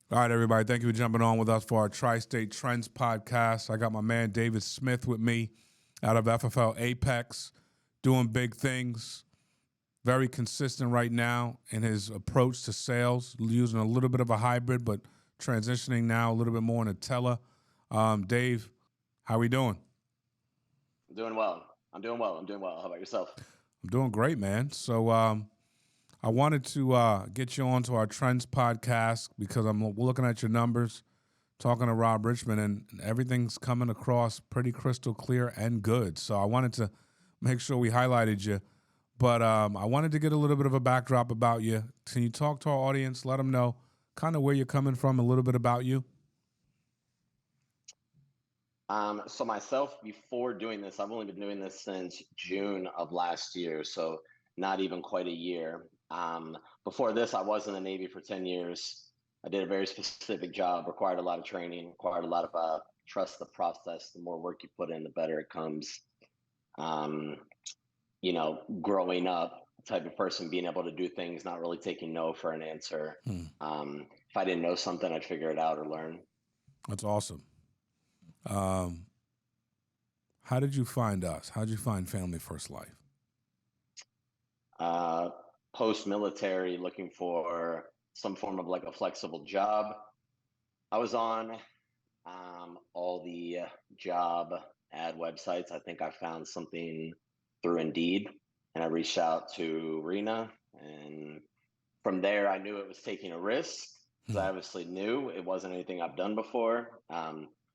All right, everybody. Thank you for jumping on with us for our Tri-State Trends podcast. I got my man David Smith with me out of FFL Apex, doing big things. Very consistent right now in his approach to sales, using a little bit of a hybrid, but transitioning now a little bit more into tele. Dave, how we doing? I'm doing well. How about yourself? I'm doing great, man. So I wanted to get you onto our Trends podcast because I'm looking at your numbers, talking to Rob Richmond, and everything's coming across pretty crystal clear and good. So I wanted to make sure we highlighted you. But I wanted to get a little bit of a backdrop about you. Can you talk to our audience, let them know kind of where you're coming from, a little bit about you? So myself, before doing this, I've only been doing this since June of last year, so not even quite a year. Before this, I was in the Navy for 10 years. I did a very specific job, required a lot of training, required a lot of trust the process. The more work you put in, the better it comes. Um, Growing up, type of person being able to do things, not really taking no for an answer. Hmm. If I didn't know something, I'd figure it out or learn. That's awesome. Um, how did you find us? How did you find Family First Life? uh, Post military, looking for some form of like a flexible job. I was on all the job ad websites. I think I found something through Indeed, and I reached out to Rena, and from there I knew it was taking a risk because I Hmm. obviously knew it wasn't anything I've done before.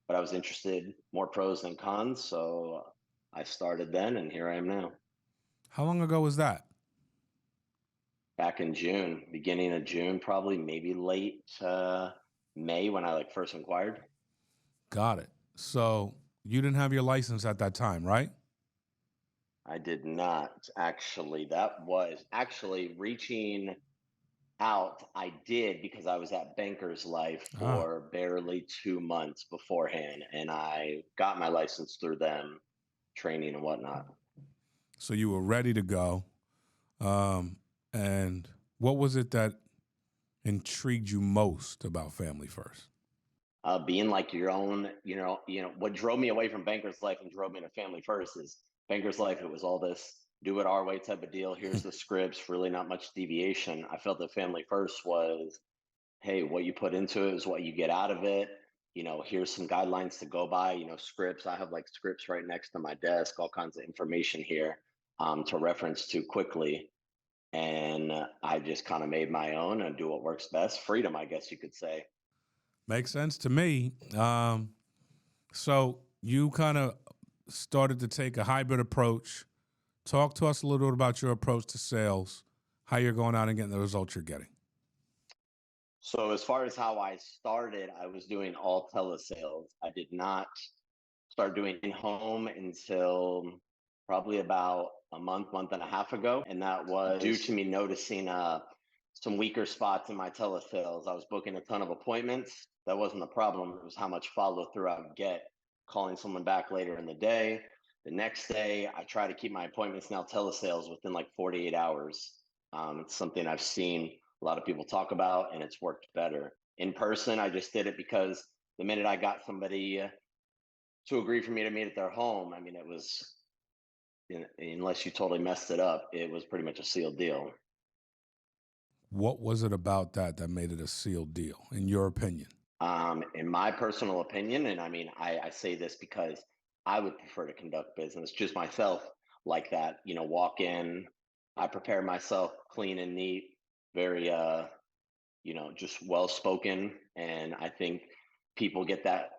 But I was interested, more pros than cons, so I started then, and here I am now. How long ago was that? Back in June, beginning of June, probably maybe late May when I like first inquired. Got it. So you didn't have your license at that time, right? I did not actually. That was actually reaching out. I did because I was at Banker's Life Ah, for barely 2 months beforehand, and I got my license through them, training and whatnot. so you were ready to go. Um, and what was it that intrigued you most about Family First? Being like your own, what drove me away from Banker's Life and drove me to Family First is Banker's Life. It was all this do it our way type of deal. Here's the scripts, really not much deviation. I felt that Family First was, hey, what you put into it is what you get out of it. Here's some guidelines to go by. Scripts. I have like scripts right next to my desk, all kinds of information here to reference to quickly. And I just kind of made my own and do what works best. Freedom, I guess you could say. Makes sense to me. So you kind of started to take a hybrid approach. Talk to us a little bit about your approach to sales, how you're going out and getting the results you're getting. So as far as how I started, I was doing all telesales. I did not start doing in-home until probably about a month and a half ago. And that was due to me noticing some weaker spots in my telesales. I was booking a ton of appointments. That wasn't the problem. It was how much follow through I would get, calling someone back later in the day. The next day, I try to keep my appointments now telesales within like 48 hours. It's something I've seen a lot of people talk about, and it's worked better. In person, I just did it because the minute I got somebody to agree for me to meet at their home, I mean, it was, unless you totally messed it up, it was pretty much a sealed deal. What was it about that made it a sealed deal, in your opinion? In my personal opinion, and I mean, I say this because I would prefer to conduct business just myself like that, walk in, I prepare myself clean and neat, very, just well spoken. And I think people get that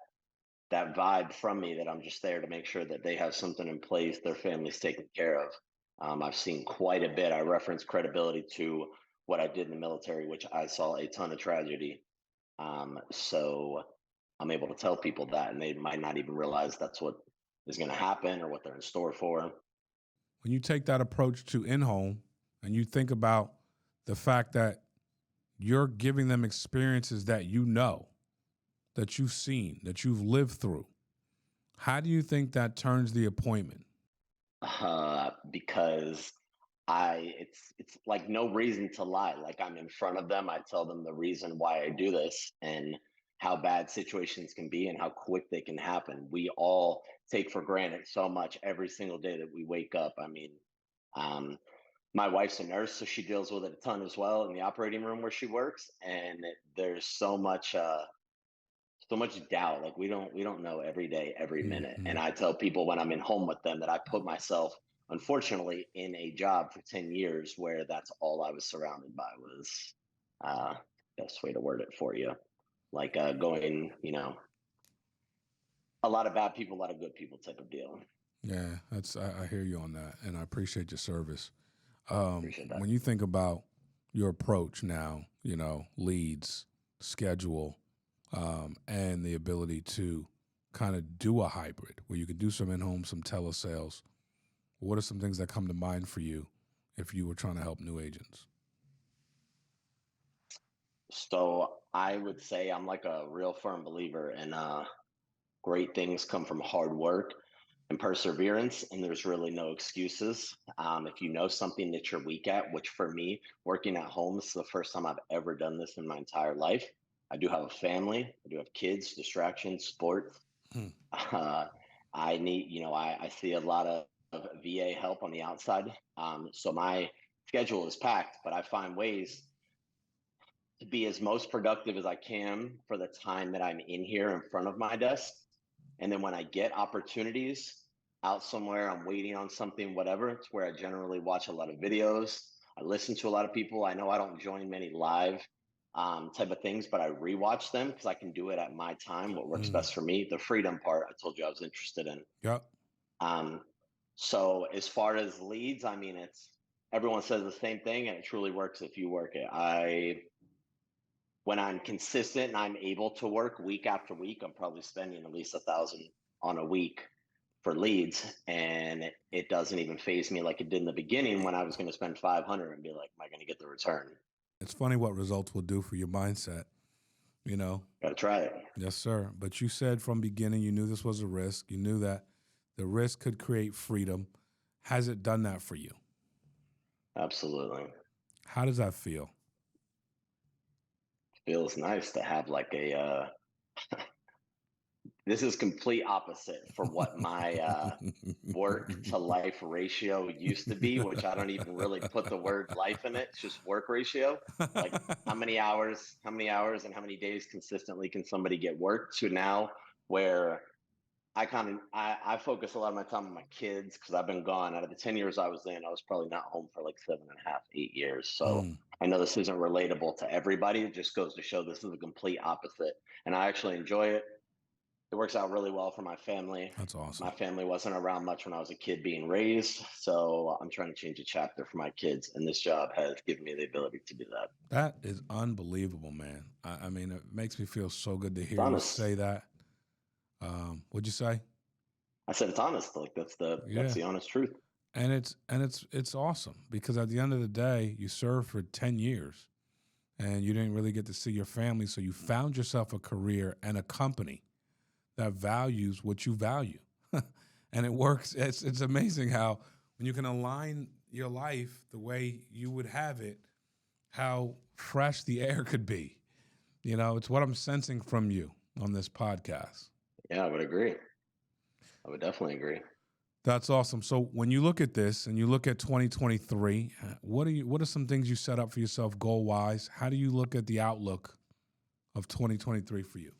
vibe from me that I'm just there to make sure that they have something in place, their family's taken care of. I've seen quite a bit. I reference credibility to what I did in the military, which I saw a ton of tragedy. So I'm able to tell people that, and they might not even realize that's what is going to happen or what they're in store for. When you take that approach to in-home and you think about the fact that you're giving them experiences that you know, that you've seen, that you've lived through, how do you think that turns the appointment? Because it's like no reason to lie. Like I'm in front of them, I tell them the reason why I do this and how bad situations can be and how quick they can happen. We all take for granted so much every single day that we wake up. I mean, um, my wife's a nurse, so she deals with it a ton as well in the operating room where she works, and there's so much doubt. Like we don't know every day, every minute. Hmm. And I tell people when I'm in home with them that I put myself, unfortunately, in a job for 10 years where that's all I was surrounded by was uh best way to word it for you. Like going, a lot of bad people, a lot of good people type of deal. Yeah, I hear you on that, and I appreciate your service. Appreciate that. When you think about your approach now, leads, schedule, and the ability to kind of do a hybrid where you can do some in home, some telesales. What are some things that come to mind for you if you were trying to help new agents? So I would say I'm like a real firm believer in great things come from hard work and perseverance, and there's really no excuses. If you know something that you're weak at, which for me, working at home, this is the first time I've ever done this in my entire life. I do have a family, I do have kids, distractions, sports. Hmm. Uh, I need, I see a lot of VA help on the outside. So my schedule is packed, but I find ways to be as most productive as I can for the time that I'm in here in front of my desk. And then when I get opportunities out somewhere, I'm waiting on something, whatever, it's where I generally watch a lot of videos. I listen to a lot of people. I know I don't join many live type of things, but I rewatch them because I can do it at my time, what works Mm. best for me. The freedom part I told you I was interested in. Yep. Um, so as far as leads, I mean, it's everyone says the same thing and it truly works if you work it. When I'm consistent and I'm able to work week after week, I'm probably spending at least 1,000 on a week for leads, and it doesn't even phase me like it did in the beginning when I was going to spend 500 and be like, "Am I going to get the return?" It's funny what results will do for your mindset, you know? Got to try it. Yes, sir. But you said from beginning you knew this was a risk. You knew that the risk could create freedom. Has it done that for you? Absolutely, How does that feel? feels nice to have like a. This is complete opposite for what my work to life ratio used to be, which I don't even really put the word life in it. It's just work ratio. Like how many hours and how many days consistently can somebody get work to now where I focus a lot of my time on my kids because I've been gone out of the 10 years I was in, I was probably not home for like 7.5, 8 years. So Mm, I know this isn't relatable to everybody. It just goes to show this is a complete opposite. And I actually enjoy it. It works out really well for my family. that's My awesome. family wasn't around much when I was a kid being raised, so I'm trying to change a chapter for my kids, and this job has given me the ability to do that. That is unbelievable, man. I mean, it makes me feel so good to It's hear you honest. say that. What'd you say? I said it's honest. Like that's Yeah. the honest truth. And it's awesome because at the end of the day, you served for 10 years and you didn't really get to see your family, so you found yourself a career and a company that values what you value. And it works. It's amazing how when you can align your life the way you would have it, how fresh the air could be. It's what I'm sensing from you on this podcast. Yeah, I would agree. I would definitely agree. That's awesome. So when you look at this and you look at 2023, what are some things you set up for yourself goal wise? How do you look at the outlook of 2023 for you?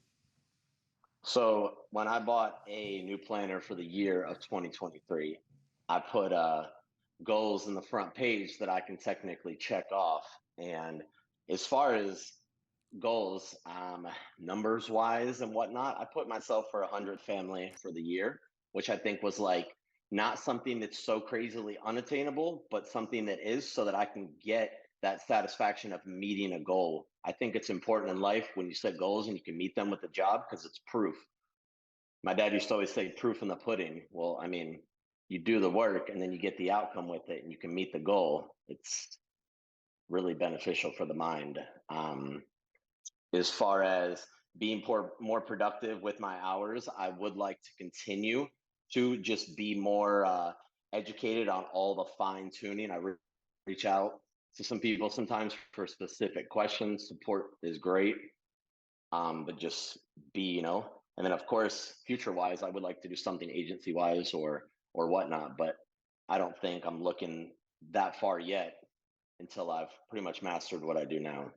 So when I bought a new planner for the year of 2023, I put goals in the front page that I can technically check off. And as far as goals, numbers wise and whatnot, I put myself for 100 family for the year, which I think was like not something that's so crazily unattainable, but something that is so that I can get that satisfaction of meeting a goal. I think it's important in life when you set goals and you can meet them with a job because it's proof. My dad used to always say proof in the pudding. Well, I mean, you do the work and then you get the outcome with it and you can meet the goal. It's really beneficial for the mind. As far as being more productive with my hours, I would like to continue to just be more educated on all the fine tuning. reach out to some people sometimes for specific questions. Support is great, but just be, and then of course, future wise, I would like to do something agency wise or whatnot, but I don't think I'm looking that far yet until I've pretty much mastered what I do now.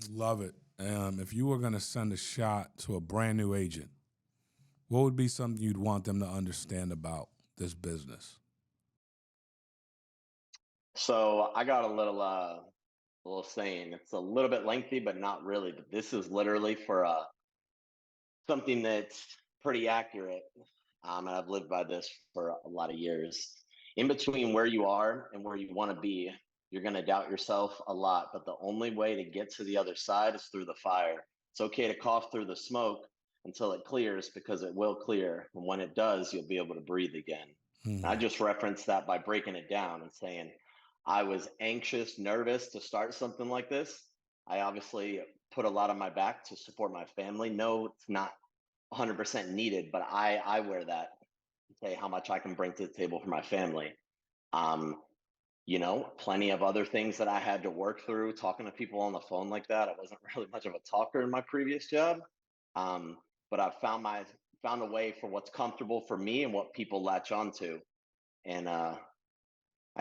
Love it. If you were going to send a shot to a brand new agent, what would be something you'd want them to understand about this business? So I got a little saying. It's a little bit lengthy, but not really. But this is literally for something that's pretty accurate. And I've lived by this for a lot of years. In between where you are and where you want to be, you're going to doubt yourself a lot. But the only way to get to the other side is through the fire. It's okay to cough through the smoke until it clears, because it will clear. And when it does, you'll be able to breathe again. And I just referenced that by breaking it down and saying, I was anxious, nervous to start something like this. I obviously put a lot on my back to support my family. No, it's not 100% needed, but I wear that to say how much I can bring to the table for my family. Um, Plenty of other things that I had to work through, talking to people on the phone like that. I wasn't really much of a talker in my previous job, um, but I've found a way for what's comfortable for me and what people latch onto, and I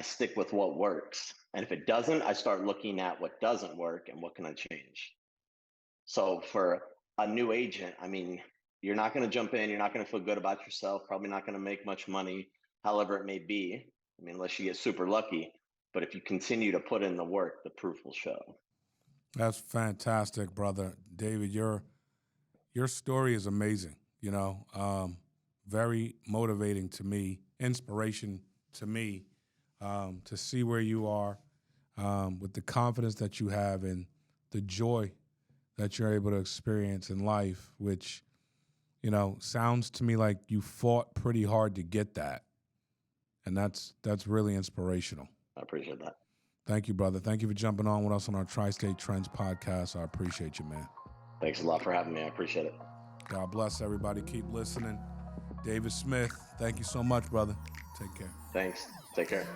stick with what works. And if it doesn't, I start looking at what doesn't work and what can I change. So for a new agent, I mean, you're not going to jump in, you're not going to feel good about yourself, probably not going to make much money, however it may be. I mean, unless you get super lucky. But if you continue to put in the work, the proof will show. That's fantastic, brother. David, your story is amazing, very motivating to me, inspiration to me, to see where you are, with the confidence that you have and the joy that you're able to experience in life, which, sounds to me like you fought pretty hard to get that. And that's really inspirational. I appreciate that. Thank you, brother. Thank you for jumping on with us on our Tri-State Trends podcast. I appreciate you, man. Thanks a lot for having me. I appreciate it. God bless everybody. Keep listening. David Smith, thank you so much, brother. Take care. Thanks. Take care.